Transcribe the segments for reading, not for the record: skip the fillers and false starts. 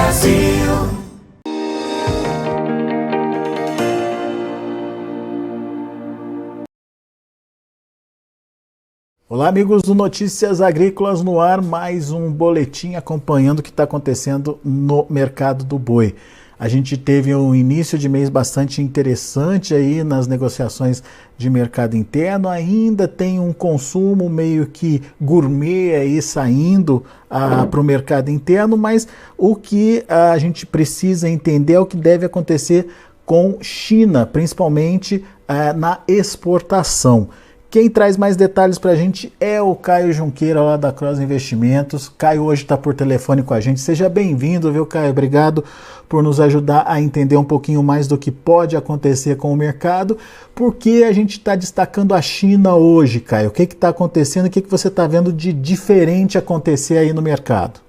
Brasil. Olá, amigos do Notícias Agrícolas no ar, mais um boletim acompanhando o que está acontecendo no mercado do boi. A gente teve um início de mês bastante interessante aí nas negociações de mercado interno, ainda tem um consumo meio que gourmet aí saindo para o mercado interno, mas o que a gente precisa entender é o que deve acontecer com China, principalmente na exportação. Quem traz mais detalhes para a gente é o Caio Junqueira, lá da Cross Investimentos. Caio hoje está por telefone com a gente. Seja bem-vindo, viu, Caio? Obrigado por nos ajudar a entender um pouquinho mais do que pode acontecer com o mercado. Por que a gente está destacando a China hoje, Caio? O que está acontecendo? O que você está vendo de diferente acontecer aí no mercado?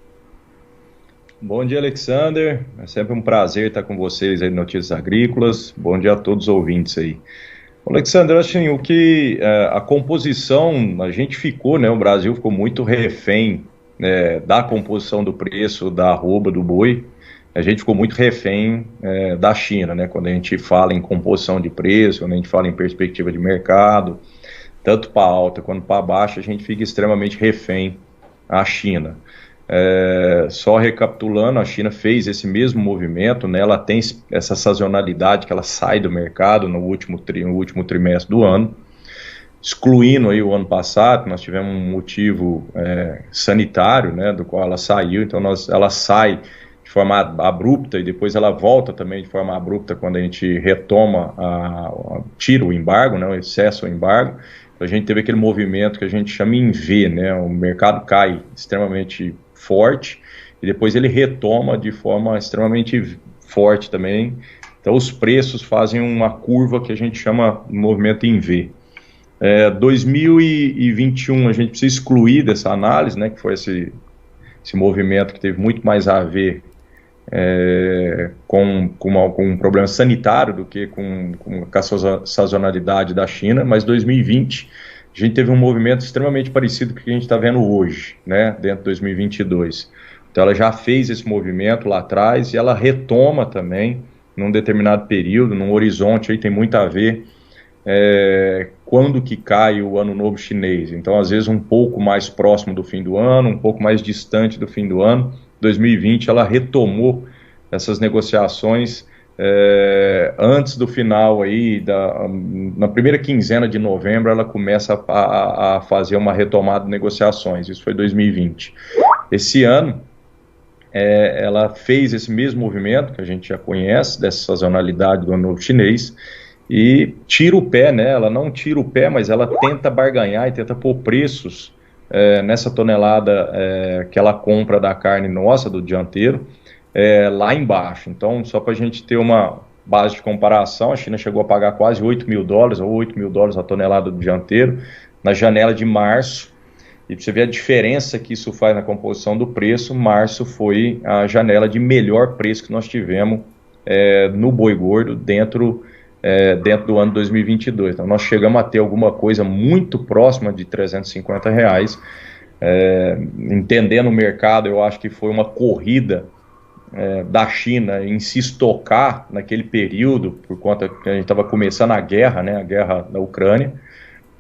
Bom dia, Alexander. É sempre um prazer estar com vocês aí no Notícias Agrícolas. Bom dia a todos os ouvintes aí. Alexandre, assim, o que a composição, a gente ficou, né, o Brasil ficou muito refém da composição do preço da arroba do boi. A gente ficou muito refém da China, né, quando a gente fala em composição de preço, quando a gente fala em perspectiva de mercado, tanto para alta quanto para baixa, a gente fica extremamente refém à China. Só recapitulando, a China fez esse mesmo movimento, né? Ela tem essa sazonalidade que ela sai do mercado no último trimestre do ano, excluindo aí o ano passado, nós tivemos um motivo sanitário, né, do qual ela saiu, então ela sai de forma abrupta e depois ela volta também de forma abrupta quando a gente retoma, tira o embargo, né, o excesso do embargo. Então a gente teve aquele movimento que a gente chama em V, né, o mercado cai extremamente forte e depois ele retoma de forma extremamente forte também. Então os preços fazem uma curva que a gente chama de movimento em V. 2021 a gente precisa excluir dessa análise, né, que foi esse movimento que teve muito mais a ver com um problema sanitário do que com a sazonalidade da China, mas 2020 a gente teve um movimento extremamente parecido com o que a gente está vendo hoje, né, dentro de 2022. Então ela já fez esse movimento lá atrás e ela retoma também num determinado período, num horizonte, aí tem muito a ver quando que cai o Ano Novo Chinês. Então às vezes um pouco mais próximo do fim do ano, um pouco mais distante do fim do ano. 2020 ela retomou essas negociações antes do final aí, na primeira quinzena de novembro ela começa a fazer uma retomada de negociações, isso foi 2020. Esse ano ela fez esse mesmo movimento que a gente já conhece, dessa sazonalidade do Ano Novo Chinês, e tira o pé, né? Ela não tira o pé, mas ela tenta barganhar e tenta pôr preços nessa tonelada que ela compra da carne nossa, do dianteiro, lá embaixo. Então, só para a gente ter uma base de comparação, a China chegou a pagar quase $8.000 ou $8.000 a tonelada do dianteiro na janela de março, e para você ver a diferença que isso faz na composição do preço, março foi a janela de melhor preço que nós tivemos no boi gordo dentro do ano 2022. Então nós chegamos a ter alguma coisa muito próxima de R$350, entendendo o mercado. Eu acho que foi uma corrida da China em se estocar naquele período, por conta que a gente estava começando a guerra, né, a guerra da Ucrânia,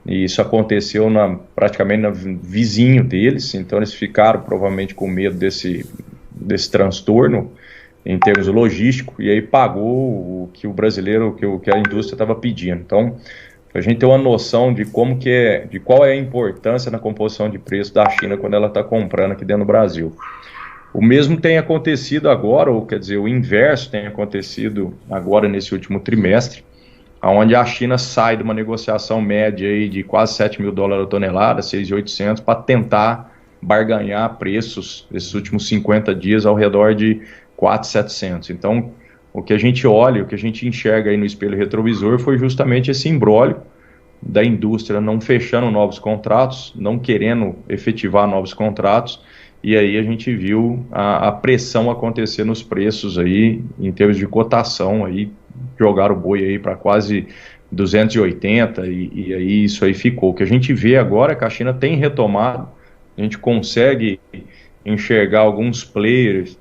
e isso aconteceu praticamente no vizinho deles, então eles ficaram provavelmente com medo desse transtorno em termos logísticos, e aí pagou o que o brasileiro, que a indústria estava pedindo. Então, a gente tem uma noção de de qual é a importância na composição de preço da China quando ela está comprando aqui dentro do Brasil. O mesmo tem acontecido agora, ou quer dizer, o inverso tem acontecido agora nesse último trimestre, onde a China sai de uma negociação média aí de quase $7.000 a tonelada, 6.800, para tentar barganhar preços esses últimos 50 dias ao redor de 4.700. Então, o que a gente olha, o que a gente enxerga aí no espelho retrovisor foi justamente esse imbróglio da indústria não fechando novos contratos, não querendo efetivar novos contratos, e aí a gente viu a pressão acontecer nos preços aí, em termos de cotação, aí jogaram o boi aí para quase 280, e aí isso aí ficou. O que a gente vê agora é que a China tem retomado, a gente consegue enxergar alguns players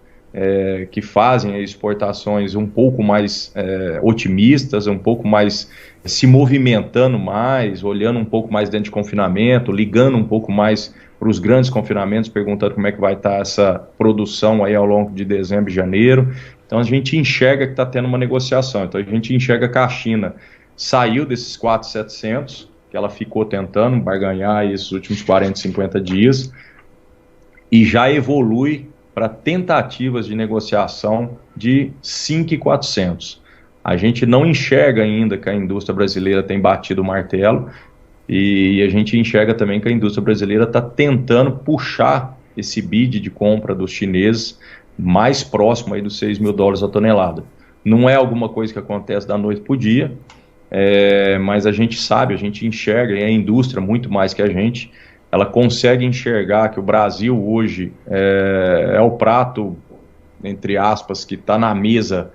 que fazem exportações um pouco mais otimistas, um pouco mais se movimentando mais, olhando um pouco mais dentro de confinamento, ligando um pouco mais para os grandes confinamentos, perguntando como é que vai estar essa produção aí ao longo de dezembro e janeiro. Então a gente enxerga que está tendo uma negociação. Então a gente enxerga que a China saiu desses 4.700, que ela ficou tentando barganhar esses últimos 40, 50 dias, e já evolui para tentativas de negociação de 5.400. A gente não enxerga ainda que a indústria brasileira tem batido o martelo, e a gente enxerga também que a indústria brasileira está tentando puxar esse bid de compra dos chineses mais próximo aí dos $6.000 a tonelada. Não é alguma coisa que acontece da noite para o dia, mas a gente sabe, a gente enxerga, e a indústria muito mais que a gente, ela consegue enxergar que o Brasil hoje é o prato, entre aspas, que está na mesa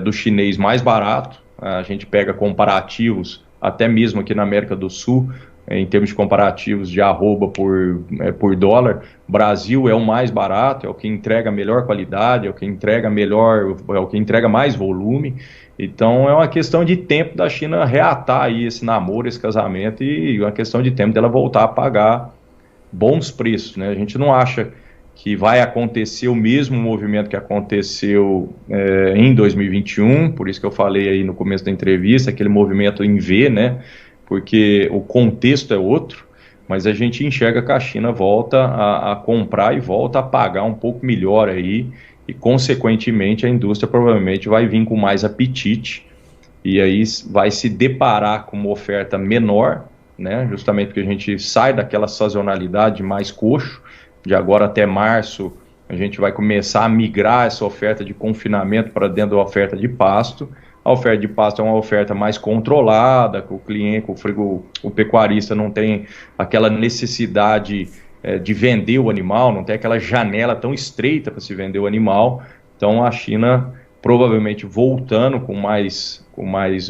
do chinês mais barato. A gente pega comparativos, até mesmo aqui na América do Sul, em termos de comparativos de arroba por dólar, o Brasil é o mais barato, é o que entrega a melhor qualidade, é o que entrega mais volume. Então é uma questão de tempo da China reatar aí esse namoro, esse casamento, e uma questão de tempo dela voltar a pagar bons preços, né? A gente não acha que vai acontecer o mesmo movimento que aconteceu em 2021, por isso que eu falei aí no começo da entrevista, aquele movimento em V, né? Porque o contexto é outro, mas a gente enxerga que a China volta a comprar e volta a pagar um pouco melhor aí, e consequentemente a indústria provavelmente vai vir com mais apetite, e aí vai se deparar com uma oferta menor, né? Justamente porque a gente sai daquela sazonalidade mais coxo, de agora até março a gente vai começar a migrar essa oferta de confinamento para dentro da oferta de pasto. A oferta de pasto é uma oferta mais controlada, que o cliente, o pecuarista não tem aquela necessidade de vender o animal, não tem aquela janela tão estreita para se vender o animal. Então a China provavelmente voltando com mais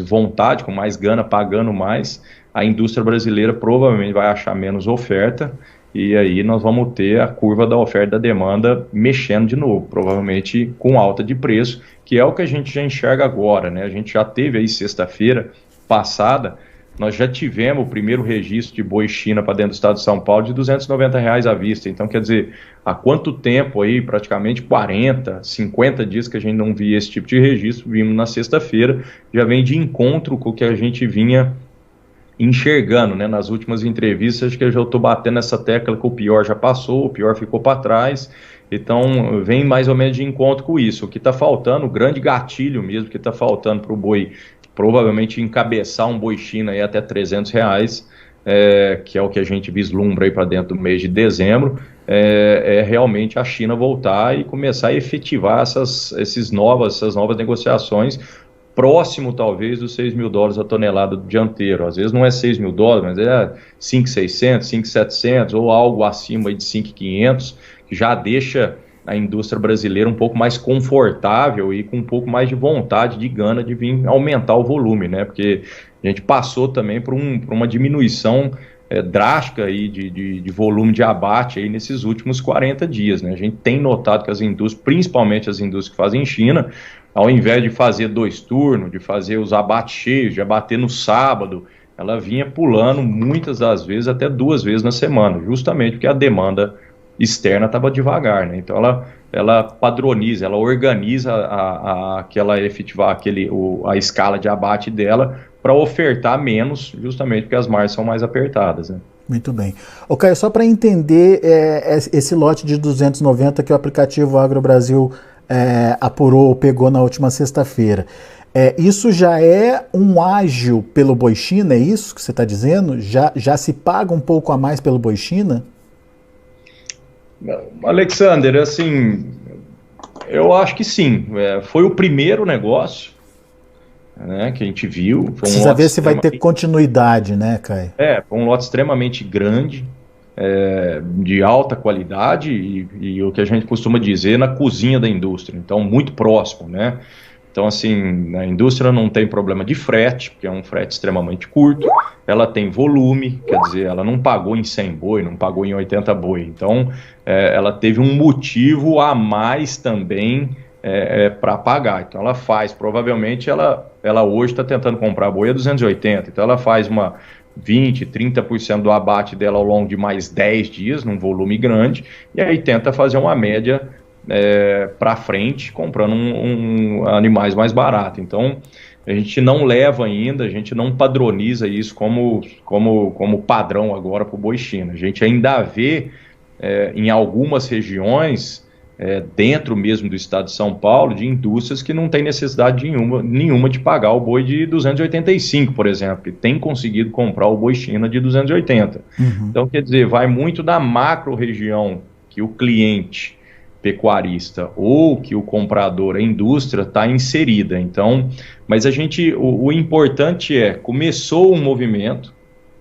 vontade, com mais gana, pagando mais, a indústria brasileira provavelmente vai achar menos oferta, e aí nós vamos ter a curva da oferta e da demanda mexendo de novo, provavelmente com alta de preço, que é o que a gente já enxerga agora, né? A gente já teve aí sexta-feira passada, nós já tivemos o primeiro registro de boi China para dentro do estado de São Paulo de R$290 à vista. Então, quer dizer, há quanto tempo aí, praticamente 40, 50 dias que a gente não via esse tipo de registro, vimos na sexta-feira, já vem de encontro com o que a gente vinha enxergando, né? Nas últimas entrevistas, acho que eu já estou batendo essa tecla que o pior já passou, o pior ficou para trás, então vem mais ou menos de encontro com isso. O que está faltando, o grande gatilho mesmo que está faltando para o boi, provavelmente encabeçar um boi China aí até R$300, que é o que a gente vislumbra aí para dentro do mês de dezembro, é realmente a China voltar e começar a efetivar essas novas negociações, próximo talvez dos $6.000 a tonelada do dianteiro. Às vezes não é $6.000, mas é 5.600, 5.700 ou algo acima de 5.500, que já deixa a indústria brasileira um pouco mais confortável e com um pouco mais de vontade, de gana de vir aumentar o volume, né? Porque a gente passou também por uma diminuição drástica aí de volume de abate aí nesses últimos 40 dias, né? A gente tem notado que as indústrias, principalmente as indústrias que fazem em China, ao invés de fazer 2 turnos, de fazer os abates cheios, de abater no sábado, ela vinha pulando muitas das vezes até 2 vezes na semana, justamente porque a demanda externa estava devagar, né? Então ela padroniza, ela organiza efetivar a escala de abate dela para ofertar menos, justamente porque as margens são mais apertadas, né? Muito bem. Ô Caio, só para entender esse lote de 290 que o aplicativo Agro Brasil apurou, pegou na última sexta-feira, isso já é um ágio pelo boi China, é isso que você está dizendo? Já se paga um pouco a mais pelo boi China? Alexander, assim, eu acho que sim. Foi o primeiro negócio, né, que a gente viu. Precisa ver se vai ter continuidade, né, Caio? Foi um lote extremamente grande, de alta qualidade e o que a gente costuma dizer na cozinha da indústria. Então, muito próximo, né? Então, assim, a indústria não tem problema de frete, porque é um frete extremamente curto, ela tem volume, quer dizer, ela não pagou em 100 boi, não pagou em 80 boi, então ela teve um motivo a mais também para pagar, então ela faz, provavelmente ela hoje está tentando comprar boi a 280, então ela faz uma 20, 30% do abate dela ao longo de mais 10 dias, num volume grande, e aí tenta fazer uma média para frente, comprando animais mais baratos. Então, a gente não leva ainda, a gente não padroniza isso como padrão agora para o boi China. A gente ainda vê em algumas regiões, dentro mesmo do estado de São Paulo, de indústrias que não tem necessidade nenhuma de pagar o boi de 285, por exemplo, e tem conseguido comprar o boi China de 280. Uhum. Então, quer dizer, vai muito da macro-região que o cliente pecuarista ou que o comprador, a indústria, está inserida. Então, mas o importante começou um movimento,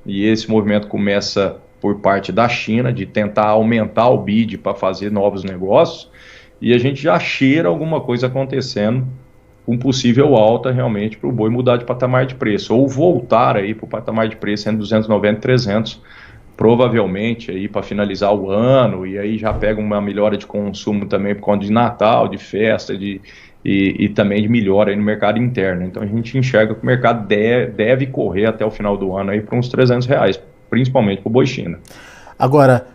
e esse movimento começa por parte da China, de tentar aumentar o bid para fazer novos negócios, e a gente já cheira alguma coisa acontecendo com possível alta realmente para o boi mudar de patamar de preço, ou voltar aí para o patamar de preço entre 290 e 300, provavelmente aí para finalizar o ano, e aí já pega uma melhora de consumo também por conta de Natal, de festa, e também de melhora aí no mercado interno. Então a gente enxerga que o mercado deve correr até o final do ano aí para uns R$300, principalmente para o boi China. Agora,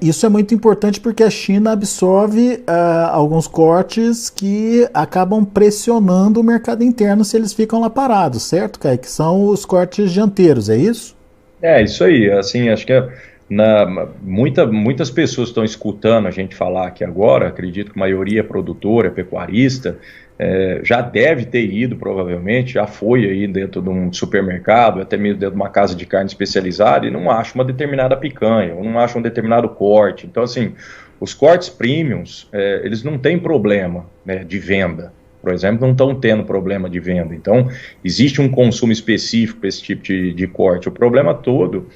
isso é muito importante porque a China absorve alguns cortes que acabam pressionando o mercado interno se eles ficam lá parados, certo, Caio? Que são os cortes dianteiros, é isso? Isso aí, assim, acho que muitas pessoas estão escutando a gente falar aqui agora, acredito que a maioria é produtora, pecuarista, já deve ter ido, provavelmente, já foi aí dentro de um supermercado, até mesmo dentro de uma casa de carne especializada, e não acha uma determinada picanha, ou não acha um determinado corte. Então, assim, os cortes premiums, eles não têm problema, né, de venda. Por exemplo, não estão tendo problema de venda. Então, existe um consumo específico para esse tipo de corte. O problema todo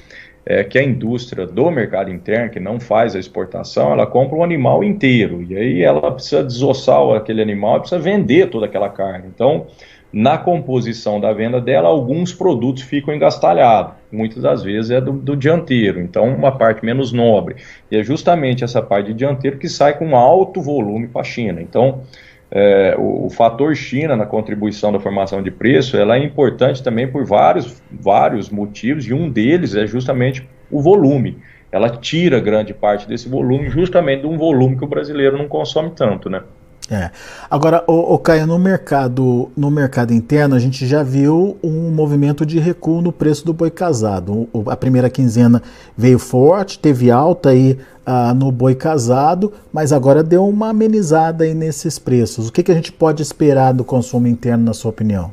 é que a indústria do mercado interno, que não faz a exportação, ela compra um animal inteiro. E aí ela precisa desossar aquele animal e precisa vender toda aquela carne. Então, na composição da venda dela, alguns produtos ficam engastalhados. Muitas das vezes é do dianteiro. Então, uma parte menos nobre. E é justamente essa parte de dianteiro que sai com alto volume para a China. Então, o fator China na contribuição da formação de preço, ela é importante também por vários motivos, e um deles é justamente o volume. Ela tira grande parte desse volume justamente de um volume que o brasileiro não consome tanto, né? Agora, Caio, no mercado interno, a gente já viu um movimento de recuo no preço do boi casado. A primeira quinzena veio forte, teve alta aí no boi casado, mas agora deu uma amenizada aí nesses preços. O que a gente pode esperar do consumo interno, na sua opinião?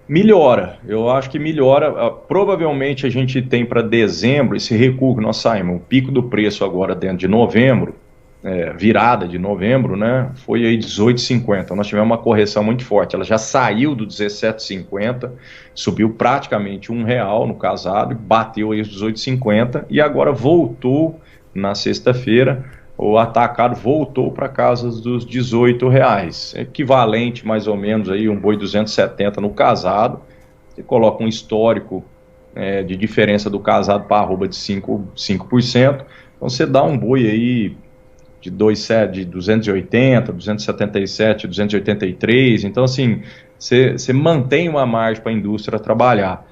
Melhora, eu acho que melhora. Provavelmente a gente tem para dezembro esse recuo que nós saímos, o pico do preço agora dentro de novembro, virada de novembro, né, foi aí 18,50. Então nós tivemos uma correção muito forte. Ela já saiu do 17,50, subiu praticamente R$1 no casado, bateu aí os 18,50 e agora voltou na sexta-feira. O atacado voltou para casa dos R$18, equivalente mais ou menos aí um boi 270 no casado. Você coloca um histórico de diferença do casado para arroba de 5%. Então você dá um boi aí de 280, 277, 283, então assim, você mantém uma margem para a indústria trabalhar.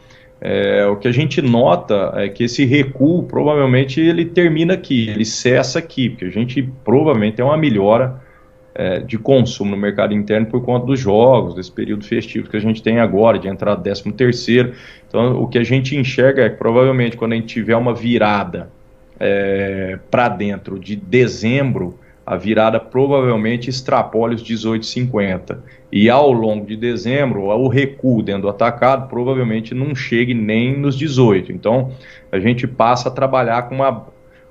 O que a gente nota é que esse recuo, provavelmente, ele termina aqui, ele cessa aqui, porque a gente provavelmente tem uma melhora de consumo no mercado interno por conta dos jogos, desse período festivo que a gente tem agora, de entrar 13º. Então, o que a gente enxerga é que provavelmente quando a gente tiver uma virada para dentro de dezembro, a virada provavelmente extrapole os 18,50. E ao longo de dezembro, o recuo dentro do atacado provavelmente não chegue nem nos 18. Então, a gente passa a trabalhar com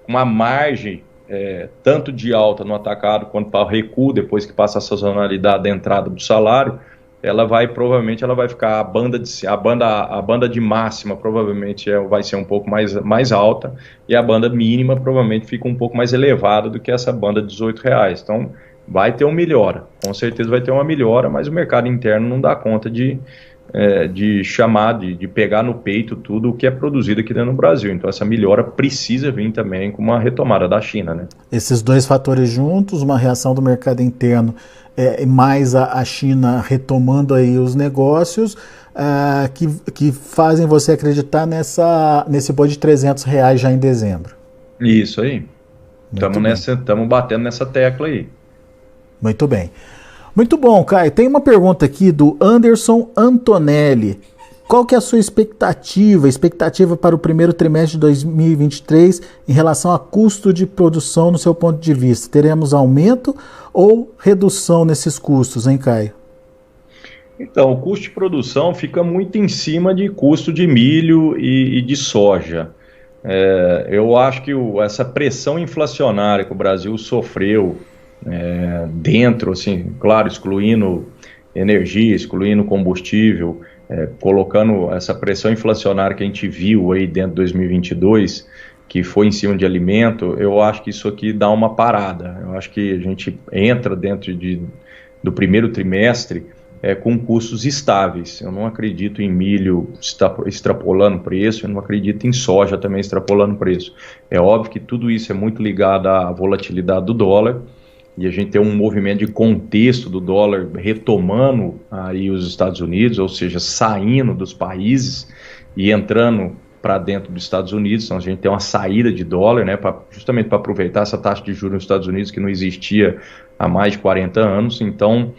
uma margem tanto de alta no atacado quanto para o recuo, depois que passa a sazonalidade da entrada do salário. Provavelmente ela vai ficar a banda de máxima provavelmente vai ser um pouco mais alta, e a banda mínima provavelmente fica um pouco mais elevada do que essa banda de R$18. Então vai ter uma melhora, com certeza vai ter uma melhora, mas o mercado interno não dá conta de chamar, de pegar no peito tudo o que é produzido aqui dentro do Brasil. Então essa melhora precisa vir também com uma retomada da China, né? Esses dois fatores juntos, uma reação do mercado interno, mais a China retomando aí os negócios, que fazem você acreditar nesse boi de R$300 já em dezembro. Isso aí. Estamos batendo nessa tecla aí. Muito bem. Muito bom, Caio. Tem uma pergunta aqui do Anderson Antonelli. Qual que é a sua expectativa para o primeiro trimestre de 2023 em relação a custo de produção no seu ponto de vista? Teremos aumento ou redução nesses custos, hein, Caio? Então, o custo de produção fica muito em cima de custo de milho e de soja. Eu acho que essa pressão inflacionária que o Brasil sofreu, dentro, assim, claro, excluindo energia, excluindo combustível, colocando essa pressão inflacionária que a gente viu aí dentro de 2022, que foi em cima de alimento, eu acho que isso aqui dá uma parada. Eu acho que a gente entra dentro do primeiro trimestre com custos estáveis. Eu não acredito em milho extrapolando preço, eu não acredito em soja também extrapolando preço. É óbvio que tudo isso é muito ligado à volatilidade do dólar, e a gente tem um movimento de contexto do dólar retomando aí os Estados Unidos, ou seja, saindo dos países e entrando para dentro dos Estados Unidos. Então a gente tem uma saída de dólar, né, justamente para aproveitar essa taxa de juros nos Estados Unidos que não existia há mais de 40 anos. Então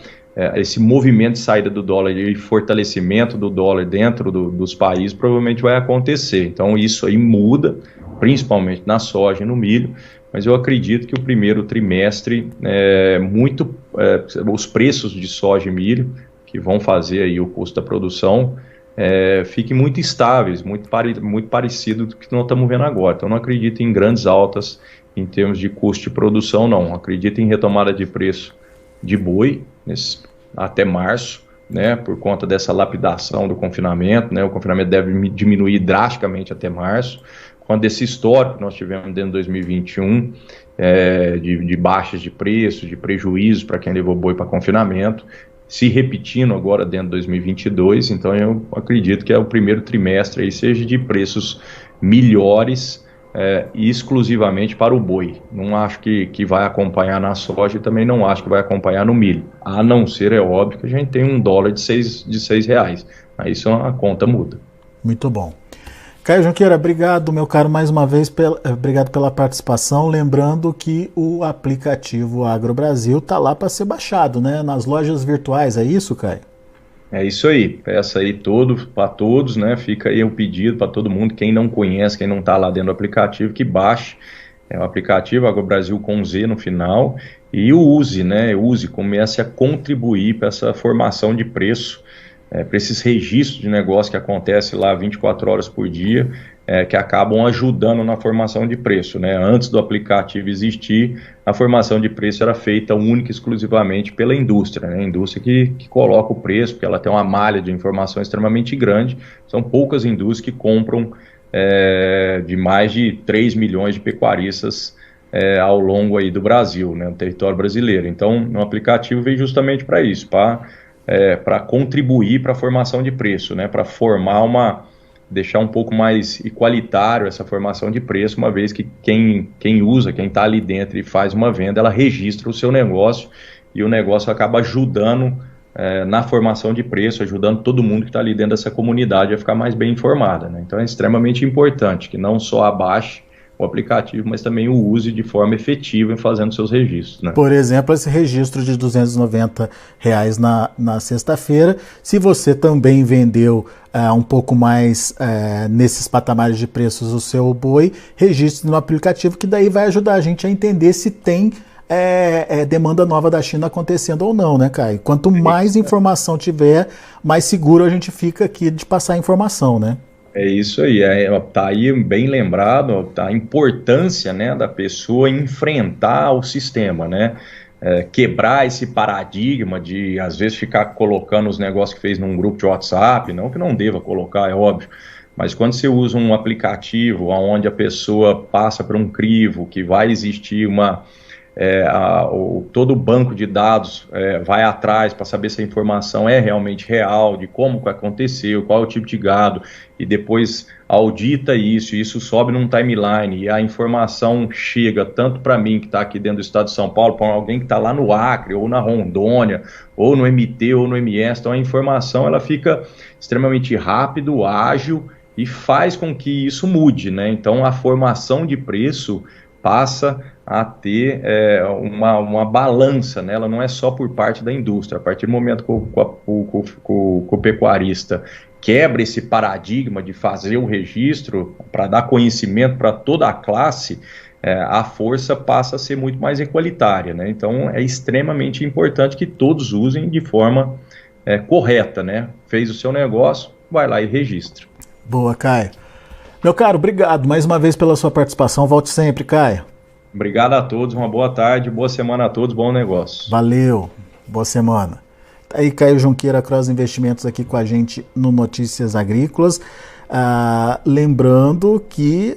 esse movimento de saída do dólar e fortalecimento do dólar dentro dos países provavelmente vai acontecer. Então isso aí muda, principalmente na soja e no milho. Mas eu acredito que o primeiro trimestre, os preços de soja e milho, que vão fazer aí o custo da produção, fiquem muito estáveis, muito parecido do que nós estamos vendo agora. Então, não acredito em grandes altas em termos de custo de produção, não. Acredito em retomada de preço de boi até março, né, por conta dessa lapidação do confinamento, né, o confinamento deve diminuir drasticamente até março. Quando esse histórico que nós tivemos dentro de 2021, de baixas de preço, de prejuízos para quem levou boi para confinamento, se repetindo agora dentro de 2022, então eu acredito que o primeiro trimestre aí seja de preços melhores, exclusivamente para o boi. Não acho que vai acompanhar na soja e também não acho que vai acompanhar no milho, a não ser, é óbvio, que a gente tem um dólar de R$6, aí isso a conta muda. Muito bom. Caio Junqueira, obrigado, meu caro, mais uma vez, obrigado pela participação. Lembrando que o aplicativo AgroBrasil está lá para ser baixado, né? Nas lojas virtuais, é isso, Caio? É isso aí, peça aí para todos, né? Fica aí o pedido para todo mundo, quem não conhece, quem não está lá dentro do aplicativo, que baixe o aplicativo AgroBrasil com Z no final e o use, né? Comece a contribuir para essa formação de preço, para esses registros de negócio que acontecem lá 24 horas por dia, que acabam ajudando na formação de preço, né? Antes do aplicativo existir, a formação de preço era feita única e exclusivamente pela indústria, né? A indústria que coloca o preço, porque ela tem uma malha de informação extremamente grande. São poucas indústrias que compram de mais de 3 milhões de pecuaristas ao longo aí do Brasil, né? No território brasileiro. Então, o aplicativo veio justamente para isso, para contribuir para a formação de preço, né, para deixar um pouco mais igualitário essa formação de preço, uma vez que quem está ali dentro e faz uma venda, ela registra o seu negócio e o negócio acaba ajudando na formação de preço, ajudando todo mundo que está ali dentro dessa comunidade a ficar mais bem informada, né? Então é extremamente importante que não só abaixe o aplicativo, mas também o use de forma efetiva em fazendo seus registros, né? Por exemplo, esse registro de R$290 na sexta-feira, se você também vendeu um pouco mais nesses patamares de preços o seu boi, registre no aplicativo, que daí vai ajudar a gente a entender se tem demanda nova da China acontecendo ou não, né, Caio? Quanto mais informação tiver, mais seguro a gente fica aqui de passar informação, né? É isso aí, tá aí bem lembrado, tá, a importância, né, da pessoa enfrentar o sistema, né, quebrar esse paradigma de, às vezes, ficar colocando os negócios que fez num grupo de WhatsApp, não que não deva colocar, é óbvio, mas quando você usa um aplicativo onde a pessoa passa por um crivo, que vai existir todo o banco de dados vai atrás para saber se a informação é realmente real, de como que aconteceu, qual é o tipo de gado, e depois audita isso, e isso sobe num timeline, e a informação chega tanto para mim, que está aqui dentro do estado de São Paulo, para alguém que está lá no Acre, ou na Rondônia, ou no MT, ou no MS. Então a informação ela fica extremamente rápido, ágil, e faz com que isso mude, né? Então a formação de preço passa a ter uma balança, né? Ela não é só por parte da indústria. A partir do momento que o pecuarista quebra esse paradigma de fazer o registro para dar conhecimento para toda a classe, a força passa a ser muito mais igualitária, né? Então é extremamente importante que todos usem de forma correta, né? Fez o seu negócio, vai lá e registra. Boa, Caio. Meu caro, obrigado mais uma vez pela sua participação. Volte sempre, Caio. Obrigado a todos, uma boa tarde, boa semana a todos, bom negócio. Valeu, boa semana. Tá aí Caio Junqueira, Cross Investimentos, aqui com a gente no Notícias Agrícolas. Lembrando que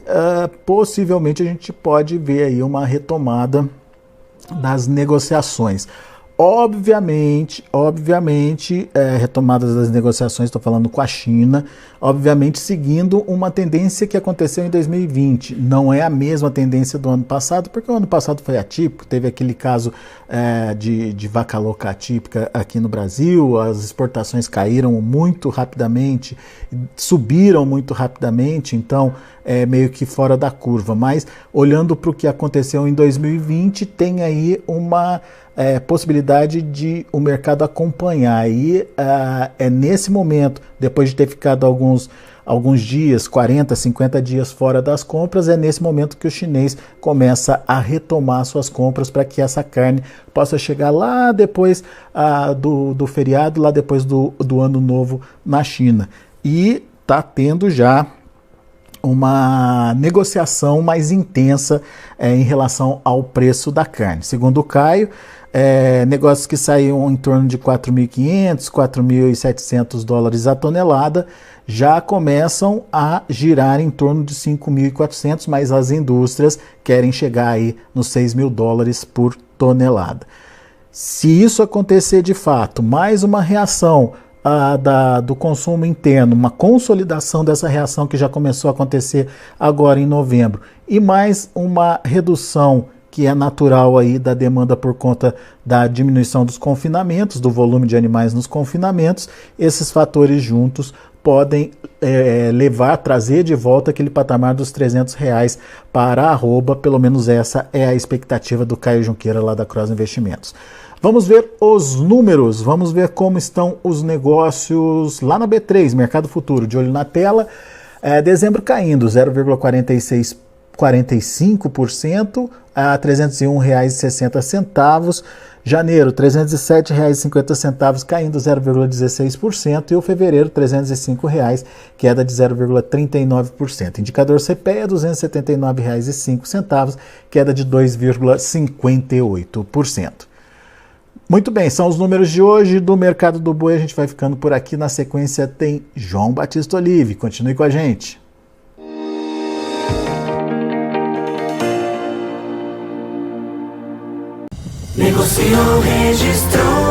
possivelmente a gente pode ver aí uma retomada das negociações. Obviamente, retomadas das negociações, estou falando com a China, obviamente seguindo uma tendência que aconteceu em 2020. Não é a mesma tendência do ano passado, porque o ano passado foi atípico, teve aquele caso de vaca louca atípica aqui no Brasil, as exportações caíram muito rapidamente, subiram muito rapidamente, então é meio que fora da curva. Mas olhando para o que aconteceu em 2020, tem aí uma possibilidade de o mercado acompanhar. E é nesse momento, depois de ter ficado alguns dias, 40, 50 dias fora das compras, é nesse momento que o chinês começa a retomar suas compras para que essa carne possa chegar lá depois do feriado, lá depois do ano novo na China. E está tendo já uma negociação mais intensa em relação ao preço da carne. Segundo o Caio, negócios que saíam em torno de 4.500, 4.700 dólares a tonelada, já começam a girar em torno de 5.400, mas as indústrias querem chegar aí nos 6.000 dólares por tonelada. Se isso acontecer de fato, mais uma reação do consumo interno, uma consolidação dessa reação que já começou a acontecer agora em novembro, e mais uma redução que é natural aí da demanda por conta da diminuição dos confinamentos, do volume de animais nos confinamentos, esses fatores juntos podem trazer de volta aquele patamar dos R$300 para a arroba, pelo menos essa é a expectativa do Caio Junqueira lá da Cross Investimentos. Vamos ver os números, vamos ver como estão os negócios lá na B3, Mercado Futuro, de olho na tela. Dezembro caindo 0,45% a R$ 301,60. Janeiro, R$ 307,50, caindo 0,16%. E o fevereiro, R$ 305, queda de 0,39%. Indicador CPEA, R$ 279,05, queda de 2,58%. Muito bem, são os números de hoje do Mercado do Boi. A gente vai ficando por aqui. Na sequência tem João Batista Olive. Continue com a gente. Negociou, registrou,